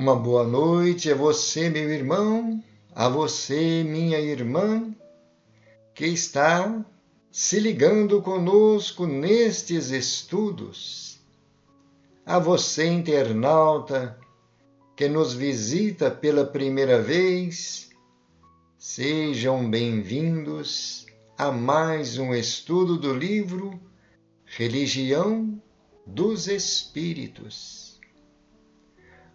Uma boa noite a você, meu irmão, a você, minha irmã, que está se ligando conosco nestes estudos. A você, internauta, que nos visita pela primeira vez, sejam bem-vindos a mais um estudo do livro Religião dos Espíritos.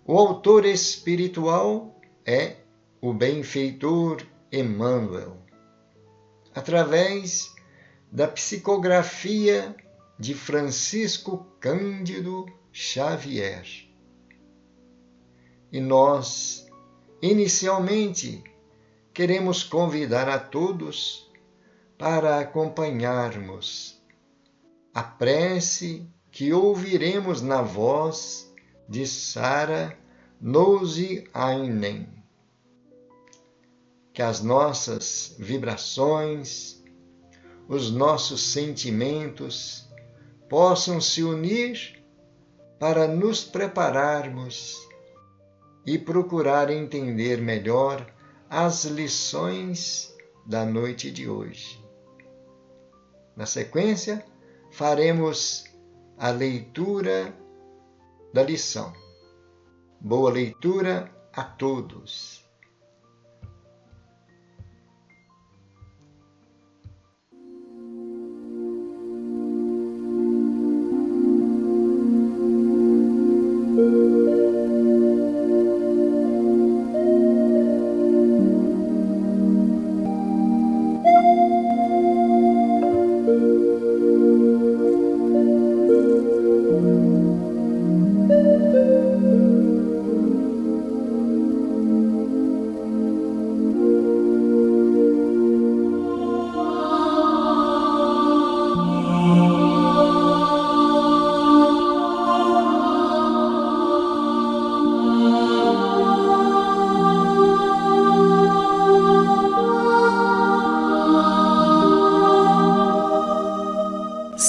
O autor espiritual é o benfeitor Emmanuel, através da psicografia de Francisco Cândido Xavier. E nós, inicialmente, queremos convidar a todos para acompanharmos a prece que ouviremos na voz de Sara Nosiainen. Que as nossas vibrações, os nossos sentimentos possam se unir para nos prepararmos e procurar entender melhor as lições da noite de hoje. Na sequência, faremos a leitura da lição. Boa leitura a todos.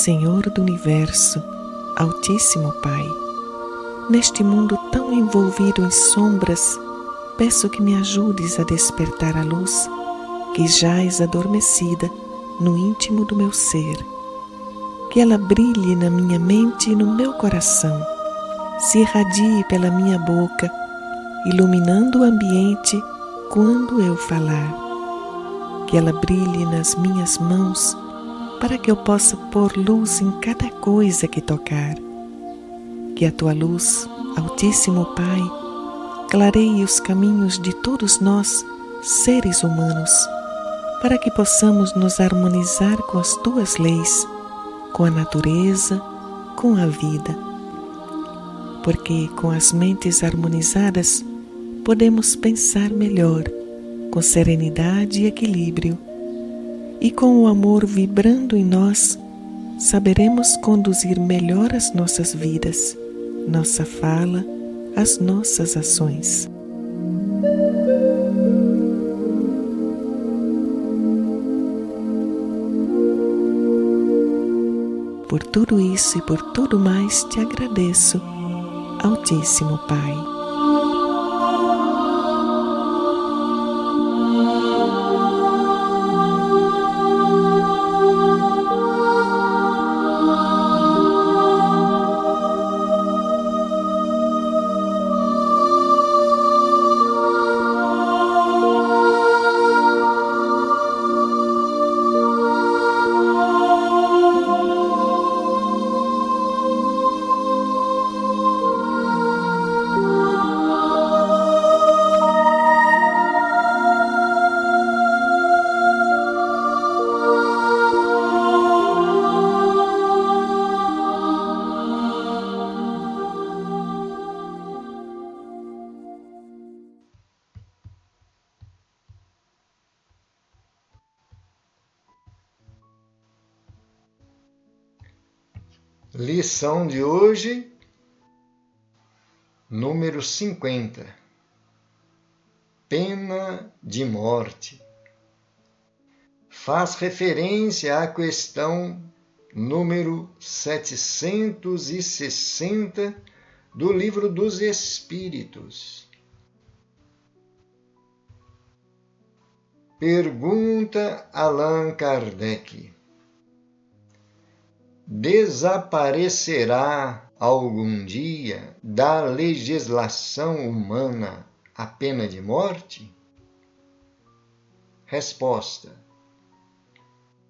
Senhor do Universo, Altíssimo Pai, neste mundo tão envolvido em sombras, peço que me ajudes a despertar a luz que jaz adormecida no íntimo do meu ser. Que ela brilhe na minha mente e no meu coração, se irradie pela minha boca, iluminando o ambiente quando eu falar. Que ela brilhe nas minhas mãos, para que eu possa pôr luz em cada coisa que tocar. Que a tua luz, Altíssimo Pai, clareie os caminhos de todos nós, seres humanos, para que possamos nos harmonizar com as tuas leis, com a natureza, com a vida. Porque com as mentes harmonizadas podemos pensar melhor, com serenidade e equilíbrio. E com o amor vibrando em nós, saberemos conduzir melhor as nossas vidas, nossa fala, as nossas ações. Por tudo isso e por tudo mais te agradeço, Altíssimo Pai. Lição de hoje, número 50. Pena de morte. Faz referência à questão número 760 do Livro dos Espíritos. Pergunta Allan Kardec: desaparecerá algum dia da legislação humana a pena de morte? Resposta: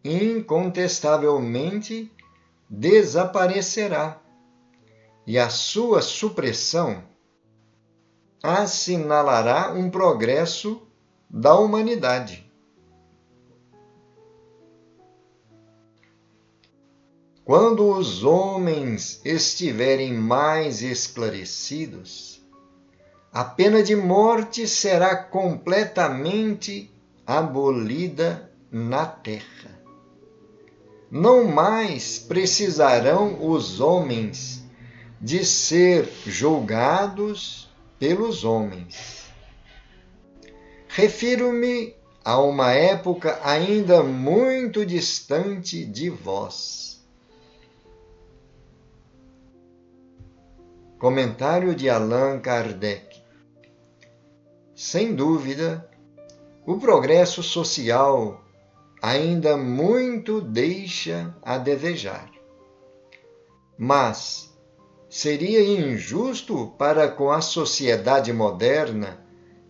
incontestavelmente desaparecerá, e a sua supressão assinalará um progresso da humanidade. Quando os homens estiverem mais esclarecidos, a pena de morte será completamente abolida na terra. Não mais precisarão os homens de ser julgados pelos homens. Refiro-me a uma época ainda muito distante de vós. Comentário de Allan Kardec. Sem dúvida, o progresso social ainda muito deixa a desejar. Mas seria injusto para com a sociedade moderna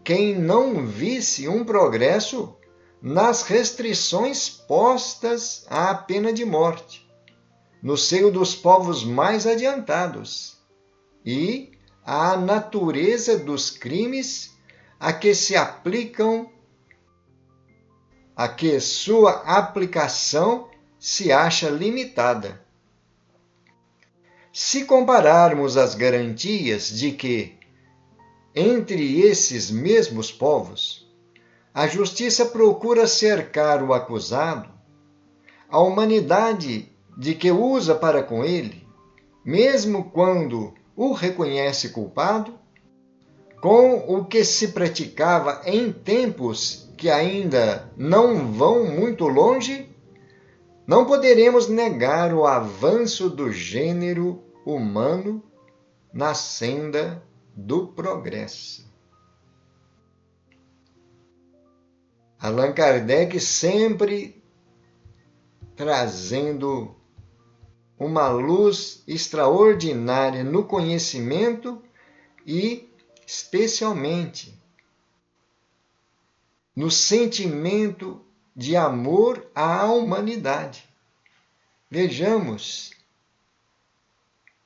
quem não visse um progresso nas restrições postas à pena de morte, no seio dos povos mais adiantados, e à natureza dos crimes a que se aplicam, a que sua aplicação se acha limitada. Se compararmos as garantias de que, entre esses mesmos povos, a justiça procura cercar o acusado, a humanidade de que usa para com ele, mesmo quando o reconhece culpado, com o que se praticava em tempos que ainda não vão muito longe, não poderemos negar o avanço do gênero humano na senda do progresso. Allan Kardec sempre trazendo uma luz extraordinária no conhecimento e, especialmente, no sentimento de amor à humanidade. Vejamos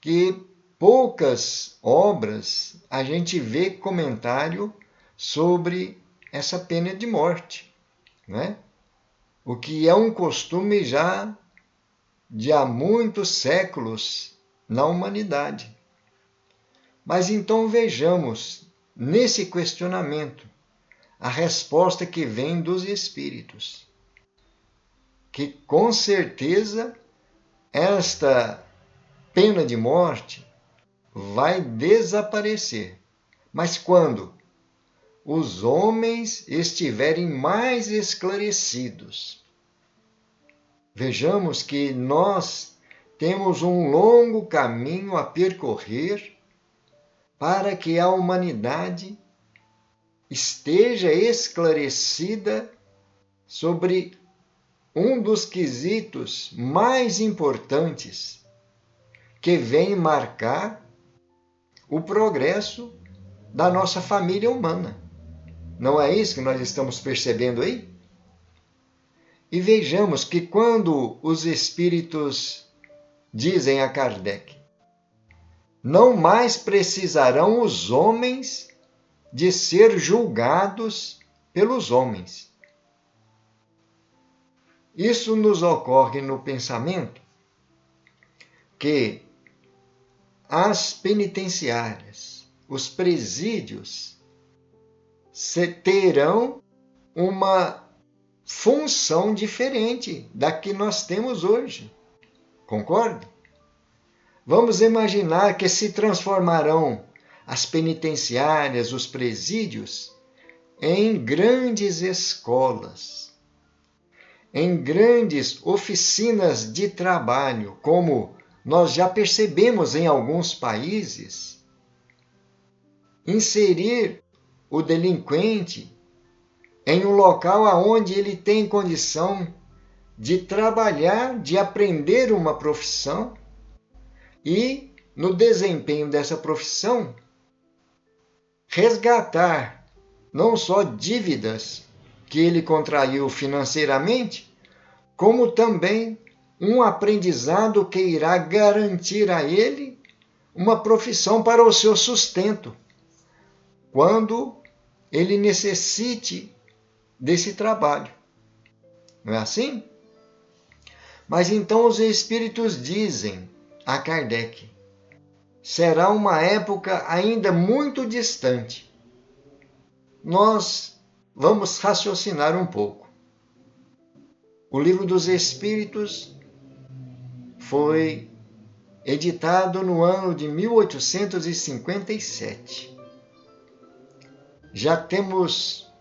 que poucas obras a gente vê comentário sobre essa pena de morte, né? O que é um costume já de há muitos séculos na humanidade. Mas então vejamos, nesse questionamento, a resposta que vem dos espíritos, que com certeza esta pena de morte vai desaparecer. Mas quando os homens estiverem mais esclarecidos. Vejamos que nós temos um longo caminho a percorrer para que a humanidade esteja esclarecida sobre um dos quesitos mais importantes que vem marcar o progresso da nossa família humana. Não é isso que nós estamos percebendo aí? E vejamos que quando os espíritos dizem a Kardec, não mais precisarão os homens de ser julgados pelos homens. Isso nos ocorre no pensamento que as penitenciárias, os presídios, terão uma função diferente da que nós temos hoje. Concorda? Vamos imaginar que se transformarão as penitenciárias, os presídios, em grandes escolas, em grandes oficinas de trabalho, como nós já percebemos em alguns países. Inserir o delinquente em um local aonde ele tem condição de trabalhar, de aprender uma profissão e, no desempenho dessa profissão, resgatar não só dívidas que ele contraiu financeiramente, como também um aprendizado que irá garantir a ele uma profissão para o seu sustento, quando ele necessite desse trabalho. Não é assim? Mas então os espíritos dizem a Kardec: será uma época ainda muito distante. Nós vamos raciocinar um pouco. O Livro dos Espíritos foi editado no ano de 1857. Já temos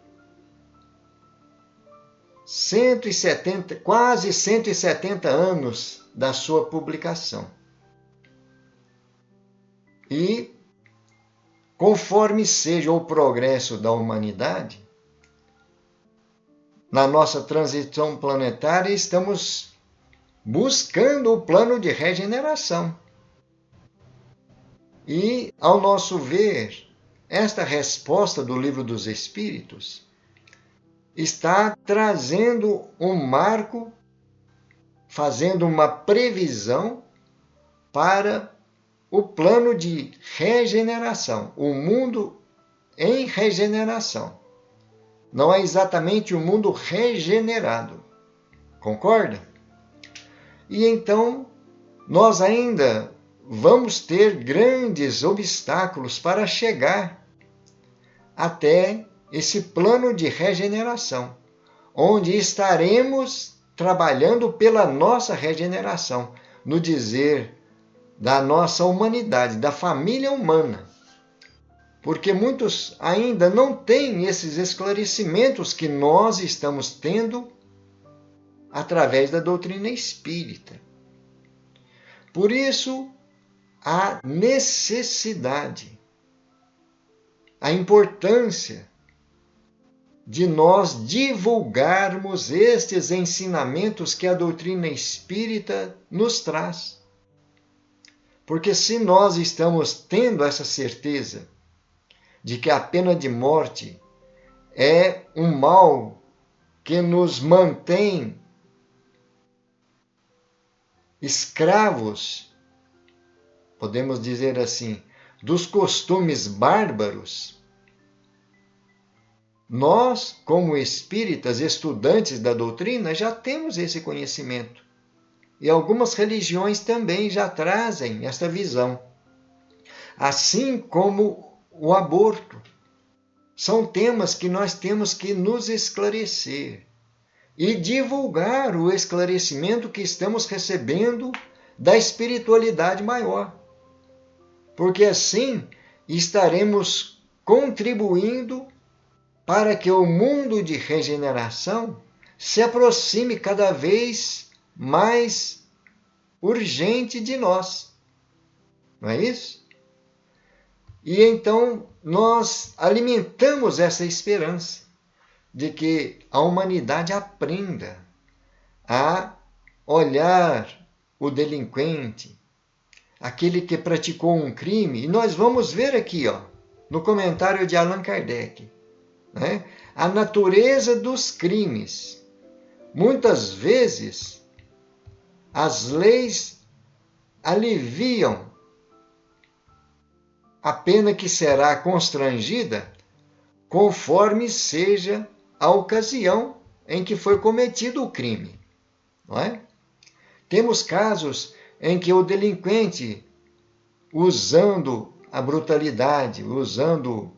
quase 170 anos da sua publicação. E, conforme seja o progresso da humanidade, na nossa transição planetária, estamos buscando o plano de regeneração. E, ao nosso ver, esta resposta do Livro dos Espíritos está trazendo um marco, fazendo uma previsão para o plano de regeneração, o mundo em regeneração. Não é exatamente o mundo regenerado. Concorda? E então, nós ainda vamos ter grandes obstáculos para chegar até esse plano de regeneração, onde estaremos trabalhando pela nossa regeneração, no dizer da nossa humanidade, da família humana. Porque muitos ainda não têm esses esclarecimentos que nós estamos tendo através da doutrina espírita. Por isso, a necessidade, a importância de nós divulgarmos estes ensinamentos que a doutrina espírita nos traz. Porque se nós estamos tendo essa certeza de que a pena de morte é um mal que nos mantém escravos, podemos dizer assim, dos costumes bárbaros, nós, como espíritas, estudantes da doutrina, já temos esse conhecimento. E algumas religiões também já trazem esta visão. Assim como o aborto. São temas que nós temos que nos esclarecer e divulgar o esclarecimento que estamos recebendo da espiritualidade maior. Porque assim estaremos contribuindo para que o mundo de regeneração se aproxime cada vez mais urgente de nós. Não é isso? E então nós alimentamos essa esperança de que a humanidade aprenda a olhar o delinquente, aquele que praticou um crime. E nós vamos ver aqui, no comentário de Allan Kardec, né, a natureza dos crimes. Muitas vezes, as leis aliviam a pena que será constrangida conforme seja a ocasião em que foi cometido o crime. Não é? Temos casos em que o delinquente, usando a brutalidade, usando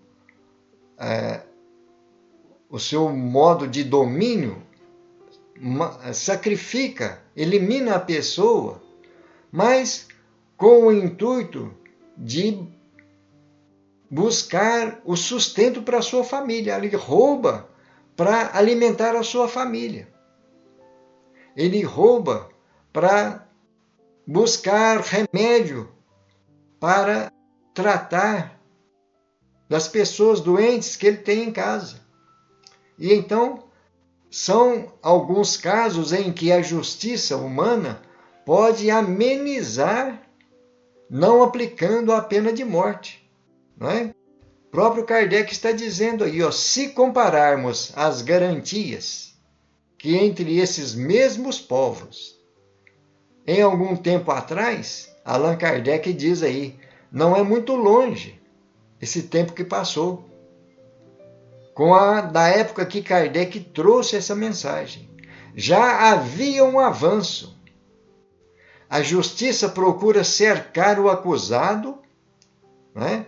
o seu modo de domínio, sacrifica, elimina a pessoa, mas com o intuito de buscar o sustento para a sua família. Ele rouba para alimentar a sua família. Ele rouba para buscar remédio para tratar das pessoas doentes que ele tem em casa. E então, são alguns casos em que a justiça humana pode amenizar, não aplicando a pena de morte. Não é? O próprio Kardec está dizendo aí, ó, se compararmos as garantias que entre esses mesmos povos, em algum tempo atrás, Allan Kardec diz aí, não é muito longe esse tempo que passou, da época que Kardec trouxe essa mensagem. Já havia um avanço. A justiça procura cercar o acusado, né?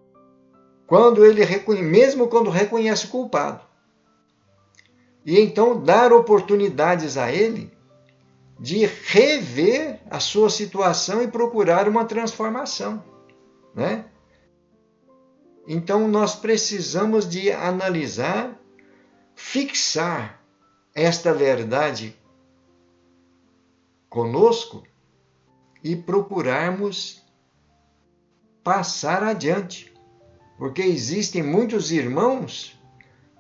Mesmo quando reconhece o culpado. E então dar oportunidades a ele de rever a sua situação e procurar uma transformação, né? Então nós precisamos de analisar, fixar esta verdade conosco e procurarmos passar adiante. Porque existem muitos irmãos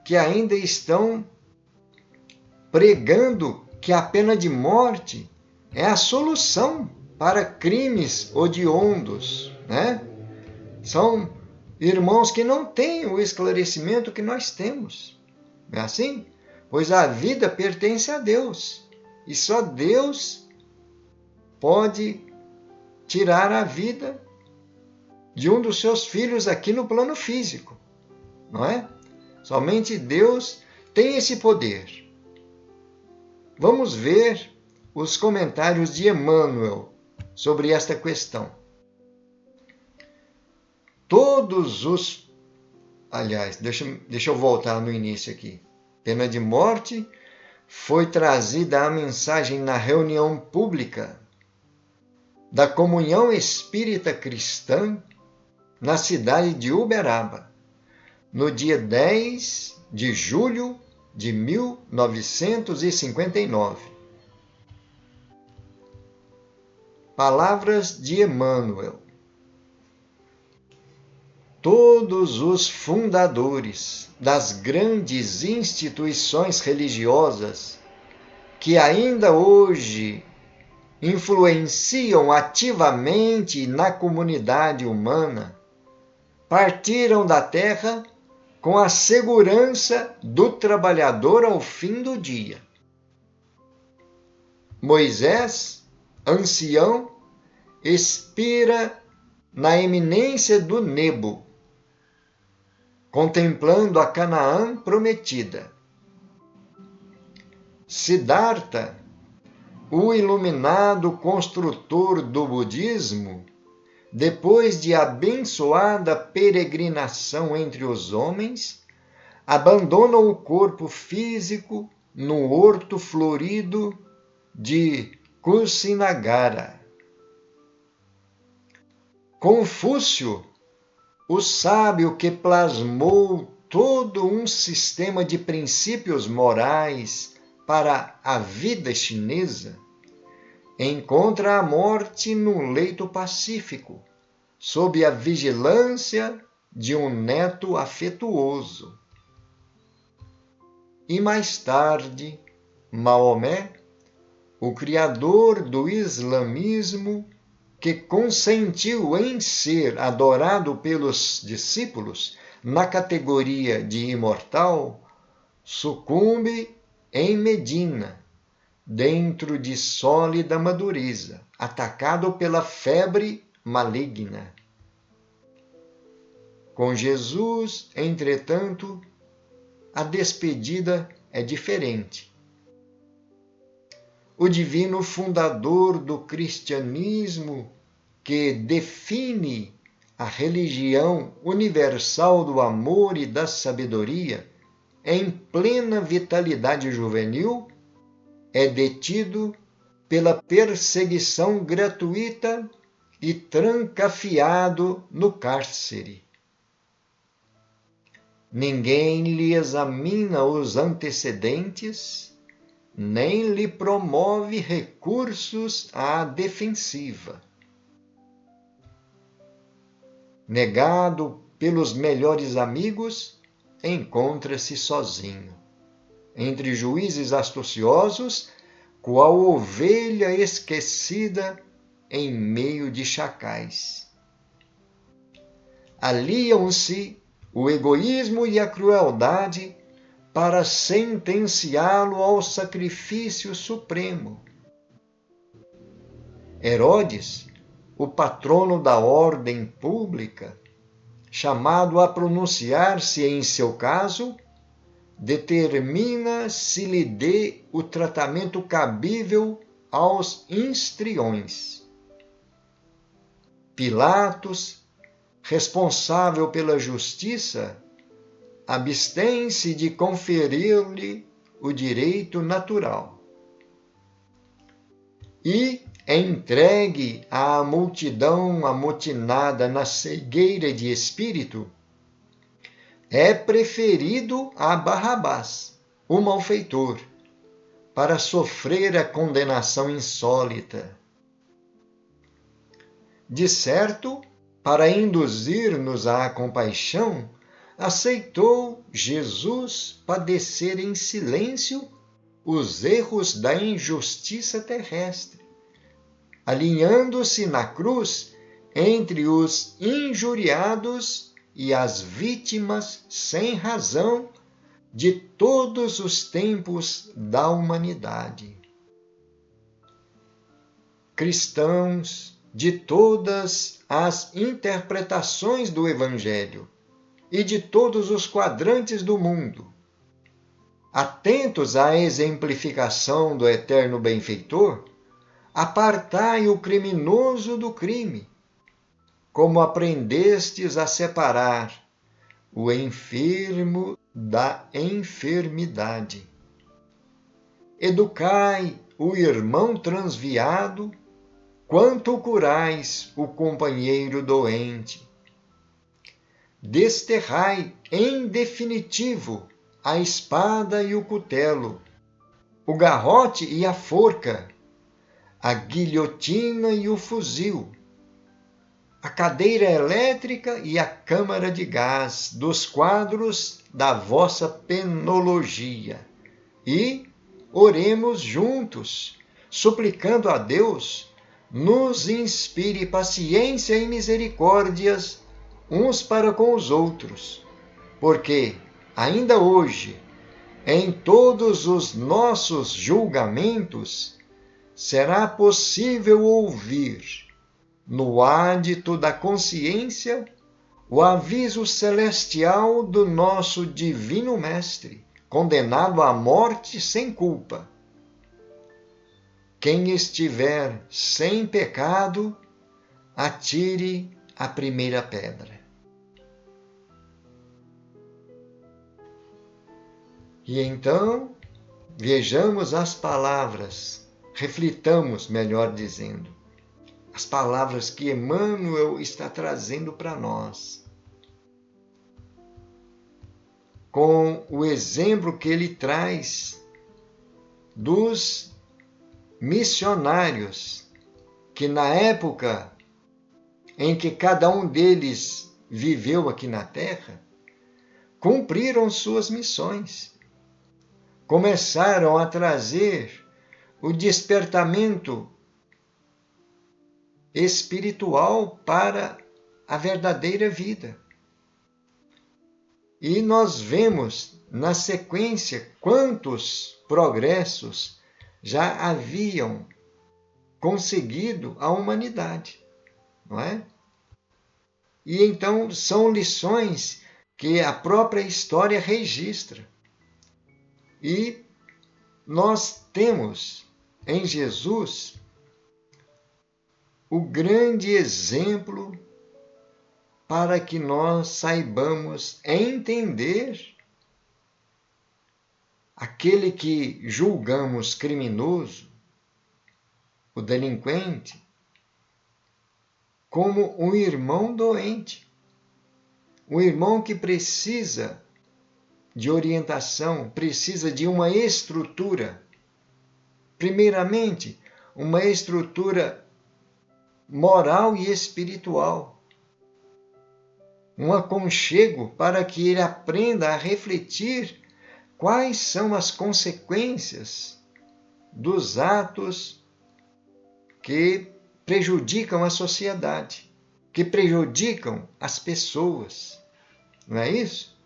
que ainda estão pregando que a pena de morte é a solução para crimes hediondos, né? São irmãos que não têm o esclarecimento que nós temos. Não é assim? Pois a vida pertence a Deus. E só Deus pode tirar a vida de um dos seus filhos aqui no plano físico. Não é? Somente Deus tem esse poder. Vamos ver os comentários de Emmanuel sobre esta questão. Aliás, deixa eu voltar no início aqui. Pena de morte foi trazida a mensagem na reunião pública da Comunhão Espírita Cristã na cidade de Uberaba, no dia 10 de julho de 1959. Palavras de Emmanuel. Todos os fundadores das grandes instituições religiosas que ainda hoje influenciam ativamente na comunidade humana partiram da terra com a segurança do trabalhador ao fim do dia. Moisés, ancião, expira na eminência do Nebo, contemplando a Canaã prometida. Siddhartha, o iluminado construtor do budismo, depois de abençoada peregrinação entre os homens, abandona o corpo físico no horto florido de Kusinagara. Confúcio, o sábio que plasmou todo um sistema de princípios morais para a vida chinesa, encontra a morte num leito pacífico, sob a vigilância de um neto afetuoso. E mais tarde, Maomé, o criador do islamismo, que consentiu em ser adorado pelos discípulos na categoria de imortal, sucumbe em Medina, dentro de sólida madureza, atacado pela febre maligna. Com Jesus, entretanto, a despedida é diferente. O divino fundador do cristianismo, que define a religião universal do amor e da sabedoria, em plena vitalidade juvenil, é detido pela perseguição gratuita e trancafiado no cárcere. Ninguém lhe examina os antecedentes, nem lhe promove recursos à defensiva. Negado pelos melhores amigos, encontra-se sozinho. entre juízes astuciosos, qual ovelha esquecida em meio de chacais. Aliam-se o egoísmo e a crueldade para sentenciá-lo ao sacrifício supremo. Herodes, o patrono da ordem pública, chamado a pronunciar-se em seu caso, determina se lhe dê o tratamento cabível aos histriões. Pilatos, responsável pela justiça, abstém-se de conferir-lhe o direito natural. E, entregue à multidão amotinada na cegueira de espírito, é preferido a Barrabás, o malfeitor, para sofrer a condenação insólita. De certo, para induzir-nos à compaixão, aceitou Jesus padecer em silêncio os erros da injustiça terrestre, alinhando-se na cruz entre os injuriados e as vítimas sem razão de todos os tempos da humanidade. Cristãos de todas as interpretações do Evangelho e de todos os quadrantes do mundo, atentos à exemplificação do eterno benfeitor, apartai o criminoso do crime, como aprendestes a separar o enfermo da enfermidade. Educai o irmão transviado, quanto curais o companheiro doente. Desterrai em definitivo a espada e o cutelo, o garrote e a forca, a guilhotina e o fuzil, a cadeira elétrica e a câmara de gás dos quadros da vossa penologia. E oremos juntos, suplicando a Deus, nos inspire paciência e misericórdias uns para com os outros, porque, ainda hoje, em todos os nossos julgamentos, será possível ouvir, no ádito da consciência, o aviso celestial do nosso Divino Mestre, condenado à morte sem culpa. Quem estiver sem pecado, atire a primeira pedra. E então, vejamos as palavras, reflitamos, melhor dizendo, as palavras que Emmanuel está trazendo para nós, com o exemplo que ele traz dos missionários, que na época em que cada um deles viveu aqui na Terra, cumpriram suas missões. Começaram a trazer o despertamento espiritual para a verdadeira vida. E nós vemos na sequência quantos progressos já haviam conseguido a humanidade, não é? E então são lições que a própria história registra. E nós temos em Jesus o grande exemplo para que nós saibamos entender aquele que julgamos criminoso, o delinquente, como um irmão doente, um irmão que precisa de orientação, precisa de uma estrutura. Primeiramente, uma estrutura moral e espiritual. Um aconchego para que ele aprenda a refletir quais são as consequências dos atos que prejudicam a sociedade, que prejudicam as pessoas. Não é isso?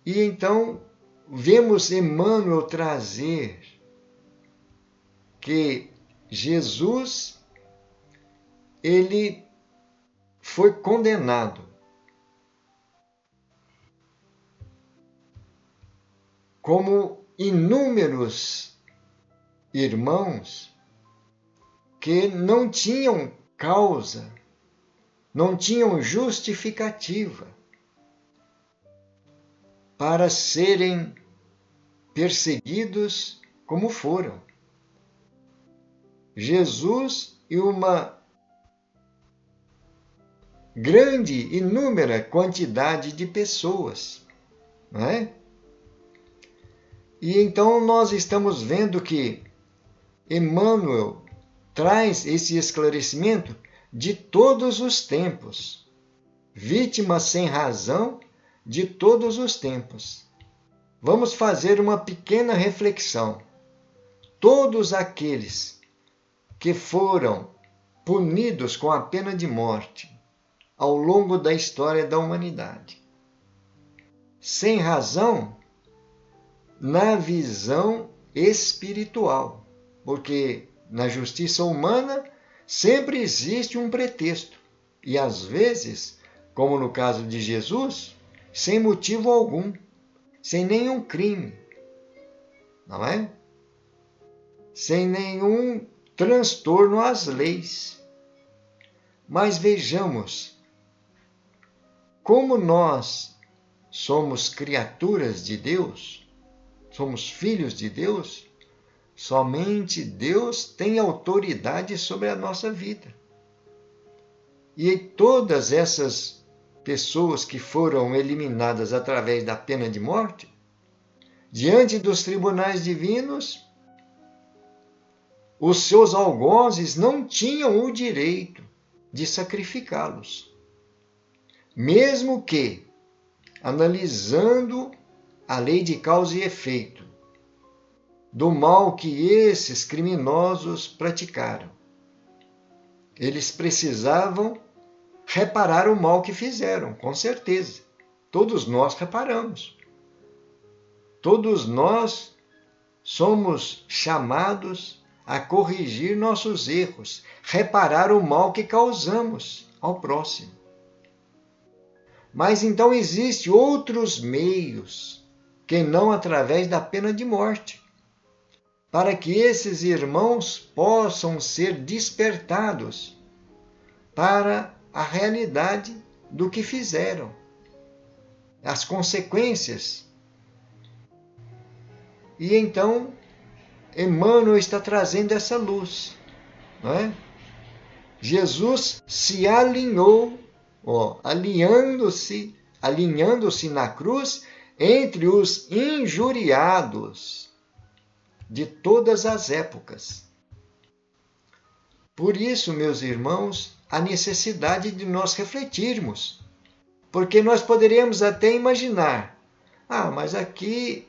E então vemos Emmanuel trazer que Jesus, ele foi condenado como inúmeros irmãos que não tinham causa, não tinham justificativa para serem perseguidos como foram. Jesus e uma grande, inúmera quantidade de pessoas, não é? E então nós estamos vendo que Emmanuel traz esse esclarecimento de todos os tempos, vítima sem razão de todos os tempos. Vamos fazer uma pequena reflexão. Todos aqueles que foram punidos com a pena de morte ao longo da história da humanidade, sem razão, na visão espiritual, porque na justiça humana sempre existe um pretexto, e às vezes, como no caso de Jesus, sem motivo algum, sem nenhum crime, não é? Sem nenhum transtorno às leis. Mas vejamos, como nós somos criaturas de Deus, somos filhos de Deus, somente Deus tem autoridade sobre a nossa vida. E todas essas pessoas que foram eliminadas através da pena de morte, diante dos tribunais divinos, os seus algozes não tinham o direito de sacrificá-los. Mesmo que, analisando a lei de causa e efeito do mal que esses criminosos praticaram, eles precisavam reparar o mal que fizeram, com certeza. Todos nós reparamos. Todos nós somos chamados a corrigir nossos erros, reparar o mal que causamos ao próximo. Mas então existem outros meios, que não através da pena de morte, para que esses irmãos possam ser despertados para a realidade do que fizeram, as consequências. E então, Emmanuel está trazendo essa luz, não é? Jesus se alinhou, alinhando-se na cruz entre os injuriados de todas as épocas. Por isso, meus irmãos, a necessidade de nós refletirmos, porque nós poderíamos até imaginar, mas aqui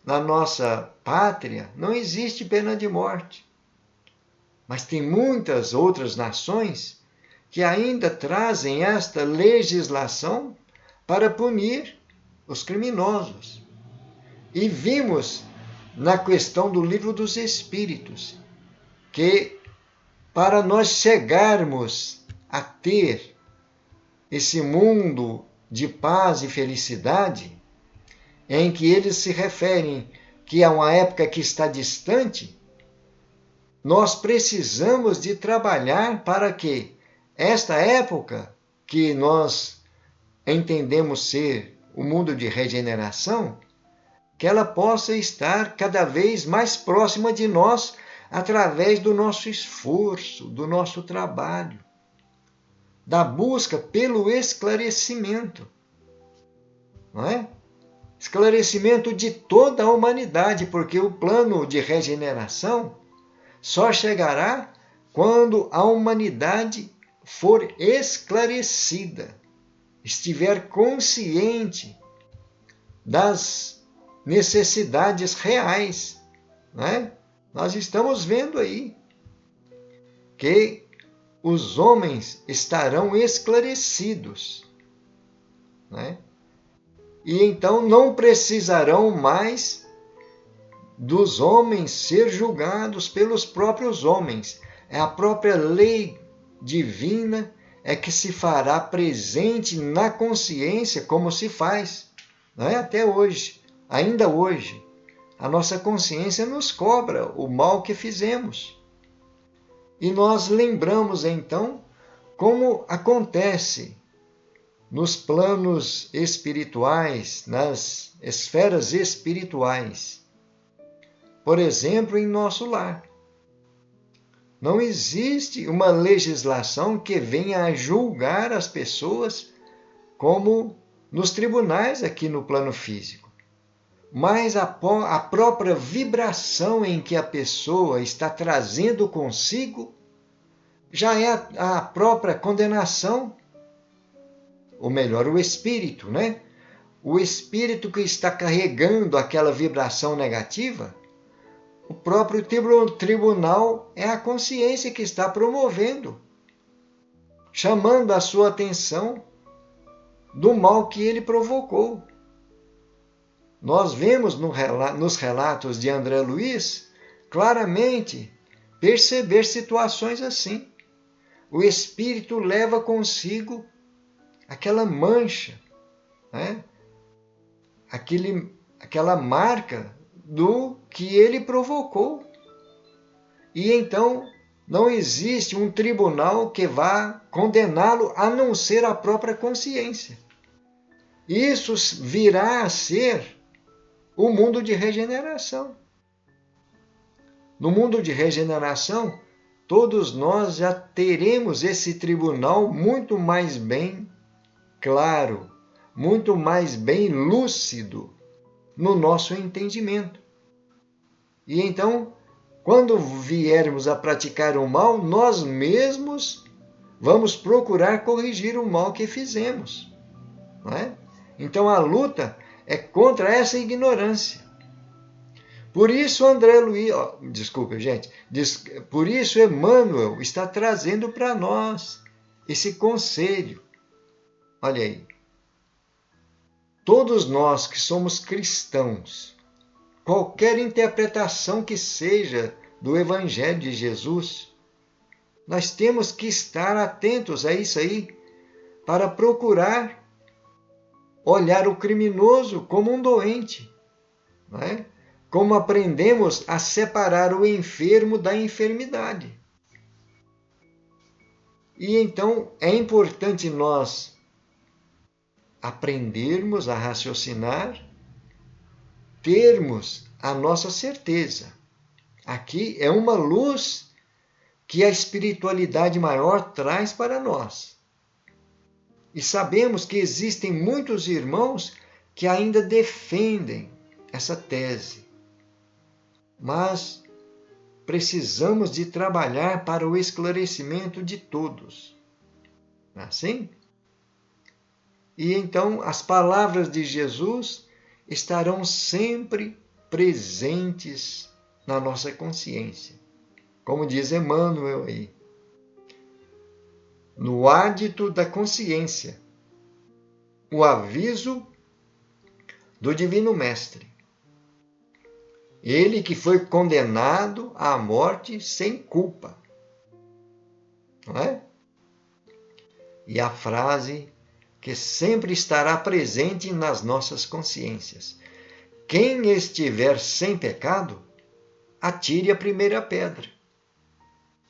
na nossa pátria não existe pena de morte. Mas tem muitas outras nações que ainda trazem esta legislação para punir os criminosos. E vimos na questão do Livro dos Espíritos que para nós chegarmos a ter esse mundo de paz e felicidade, em que eles se referem que é uma época que está distante, nós precisamos de trabalhar para que esta época, que nós entendemos ser o mundo de regeneração, que ela possa estar cada vez mais próxima de nós através do nosso esforço, do nosso trabalho, da busca pelo esclarecimento, não é? Esclarecimento de toda a humanidade, porque o plano de regeneração só chegará quando a humanidade for esclarecida, estiver consciente das necessidades reais, né? Nós estamos vendo aí que os homens estarão esclarecidos, né? E então não precisarão mais dos homens ser julgados pelos próprios homens. É a própria lei divina é que se fará presente na consciência como se faz, né? Até hoje, ainda hoje. A nossa consciência nos cobra o mal que fizemos. E nós lembramos então como acontece nos planos espirituais, nas esferas espirituais. Por exemplo, em nosso lar. Não existe uma legislação que venha a julgar as pessoas como nos tribunais aqui no plano físico. Mas a própria vibração em que a pessoa está trazendo consigo já é a própria condenação. Ou melhor, o espírito, né? O espírito que está carregando aquela vibração negativa, o próprio tribunal é a consciência que está promovendo, chamando a sua atenção do mal que ele provocou. Nós vemos nos relatos de André Luiz claramente perceber situações assim. O espírito leva consigo aquela mancha, né? Aquela marca do que ele provocou. E então não existe um tribunal que vá condená-lo a não ser a própria consciência. Isso virá a ser o mundo de regeneração. No mundo de regeneração, todos nós já teremos esse tribunal muito mais bem claro, muito mais bem lúcido no nosso entendimento. E então, quando viermos a praticar o mal, nós mesmos vamos procurar corrigir o mal que fizemos, não é? Então a luta é contra essa ignorância. Por isso André Luiz, desculpa, gente, por isso Emmanuel está trazendo para nós esse conselho. Olha aí. Todos nós que somos cristãos, qualquer interpretação que seja do Evangelho de Jesus, nós temos que estar atentos a isso aí para procurar olhar o criminoso como um doente, não é? Como aprendemos a separar o enfermo da enfermidade. E então é importante nós aprendermos a raciocinar, termos a nossa certeza. Aqui é uma luz que a espiritualidade maior traz para nós. E sabemos que existem muitos irmãos que ainda defendem essa tese. Mas precisamos de trabalhar para o esclarecimento de todos. Não é assim? E então as palavras de Jesus estarão sempre presentes na nossa consciência. Como diz Emmanuel aí. No ádito da consciência, o aviso do Divino Mestre. Ele que foi condenado à morte sem culpa. Não é? E a frase que sempre estará presente nas nossas consciências. Quem estiver sem pecado, atire a primeira pedra.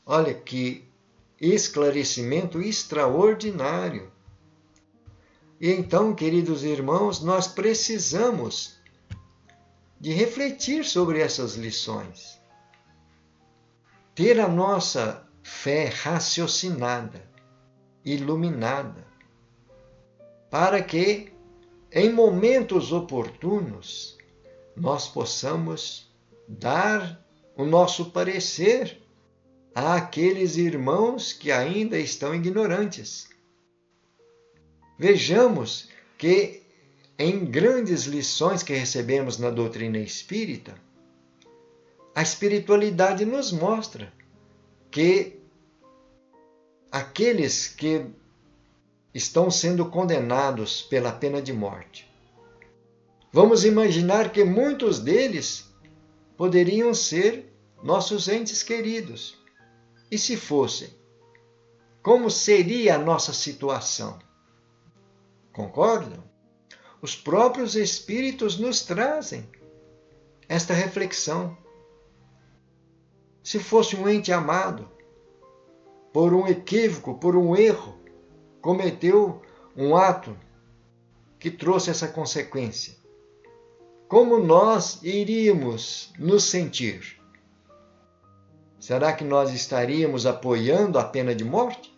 Olha que esclarecimento extraordinário. E então, queridos irmãos, nós precisamos de refletir sobre essas lições. Ter a nossa fé raciocinada, iluminada, para que, em momentos oportunos, nós possamos dar o nosso parecer àqueles irmãos que ainda estão ignorantes. Vejamos que em grandes lições que recebemos na doutrina espírita, a espiritualidade nos mostra que aqueles que estão sendo condenados pela pena de morte, vamos imaginar que muitos deles poderiam ser nossos entes queridos. E se fossem, como seria a nossa situação? Concordam? Os próprios Espíritos nos trazem esta reflexão. Se fosse um ente amado, por um equívoco, por um erro, cometeu um ato que trouxe essa consequência, como nós iríamos nos sentir? Será que nós estaríamos apoiando a pena de morte?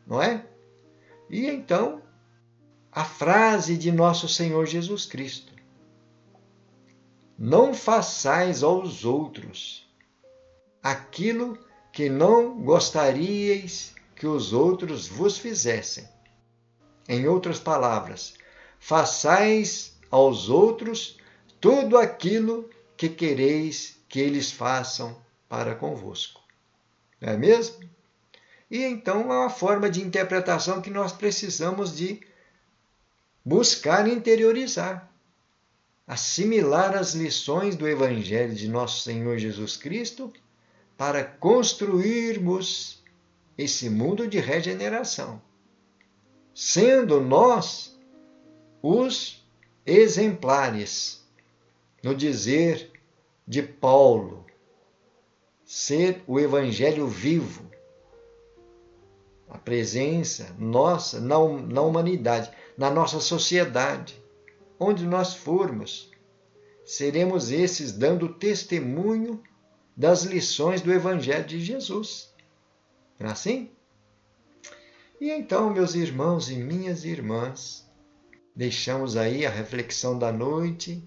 Não é? E então, a frase de nosso Senhor Jesus Cristo: não façais aos outros aquilo que não gostaríeis que os outros vos fizessem. Em outras palavras, façais aos outros tudo aquilo que quereis que eles façam para convosco. Não é mesmo? E então é uma forma de interpretação que nós precisamos de buscar interiorizar, assimilar as lições do Evangelho de nosso Senhor Jesus Cristo para construirmos esse mundo de regeneração, sendo nós os exemplares, no dizer de Paulo, ser o Evangelho vivo, a presença nossa na humanidade, na nossa sociedade, onde nós formos, seremos esses dando testemunho das lições do Evangelho de Jesus. Não é assim? E então, meus irmãos e minhas irmãs, deixamos aí a reflexão da noite.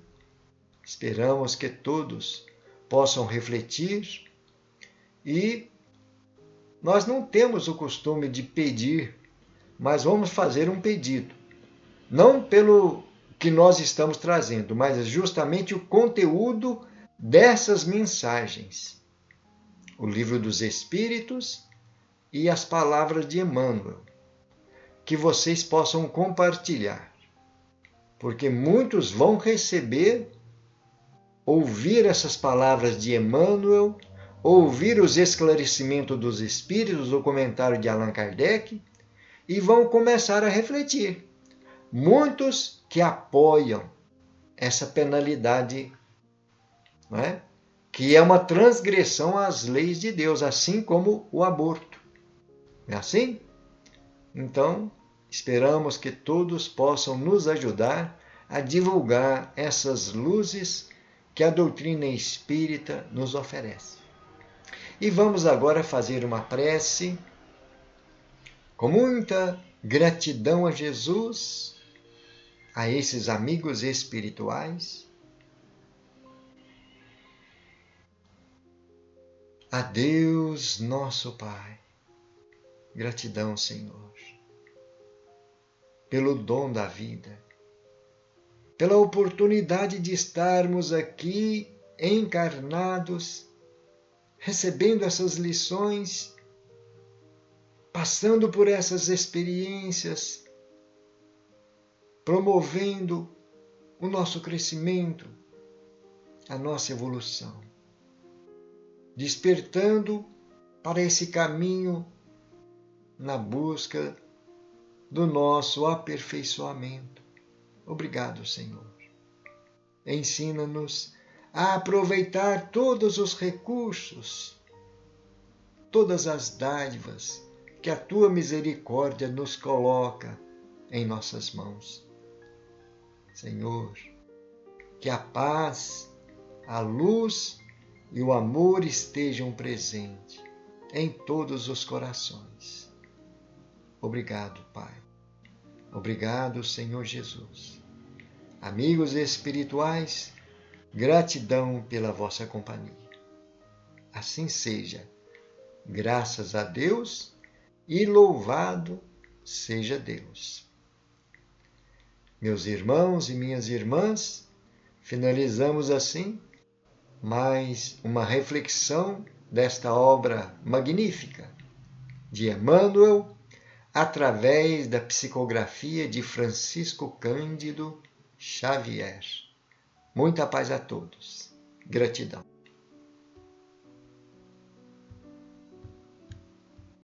Esperamos que todos possam refletir. E nós não temos o costume de pedir, mas vamos fazer um pedido. Não pelo que nós estamos trazendo, mas justamente o conteúdo dessas mensagens. O Livro dos Espíritos e as palavras de Emmanuel, que vocês possam compartilhar, porque muitos vão receber, ouvir essas palavras de Emmanuel, ouvir os esclarecimentos dos Espíritos, o comentário de Allan Kardec, e vão começar a refletir. Muitos que apoiam essa penalidade, não é? Que é uma transgressão às leis de Deus, assim como o aborto. Não é assim? Então, esperamos que todos possam nos ajudar a divulgar essas luzes que a doutrina espírita nos oferece. E vamos agora fazer uma prece com muita gratidão a Jesus, a esses amigos espirituais, a Deus nosso Pai. Gratidão, Senhor, pelo dom da vida, pela oportunidade de estarmos aqui encarnados, recebendo essas lições, passando por essas experiências, promovendo o nosso crescimento, a nossa evolução, despertando para esse caminho na busca do nosso aperfeiçoamento. Obrigado, Senhor. Ensina-nos a aproveitar todos os recursos, todas as dádivas que a Tua misericórdia nos coloca em nossas mãos. Senhor, que a paz, a luz e o amor estejam presentes em todos os corações. Obrigado, Pai. Obrigado, Senhor Jesus. Amigos espirituais, gratidão pela vossa companhia. Assim seja. Graças a Deus e louvado seja Deus. Meus irmãos e minhas irmãs, finalizamos assim mais uma reflexão desta obra magnífica de Emmanuel, através da psicografia de Francisco Cândido Xavier. Muita paz a todos. Gratidão.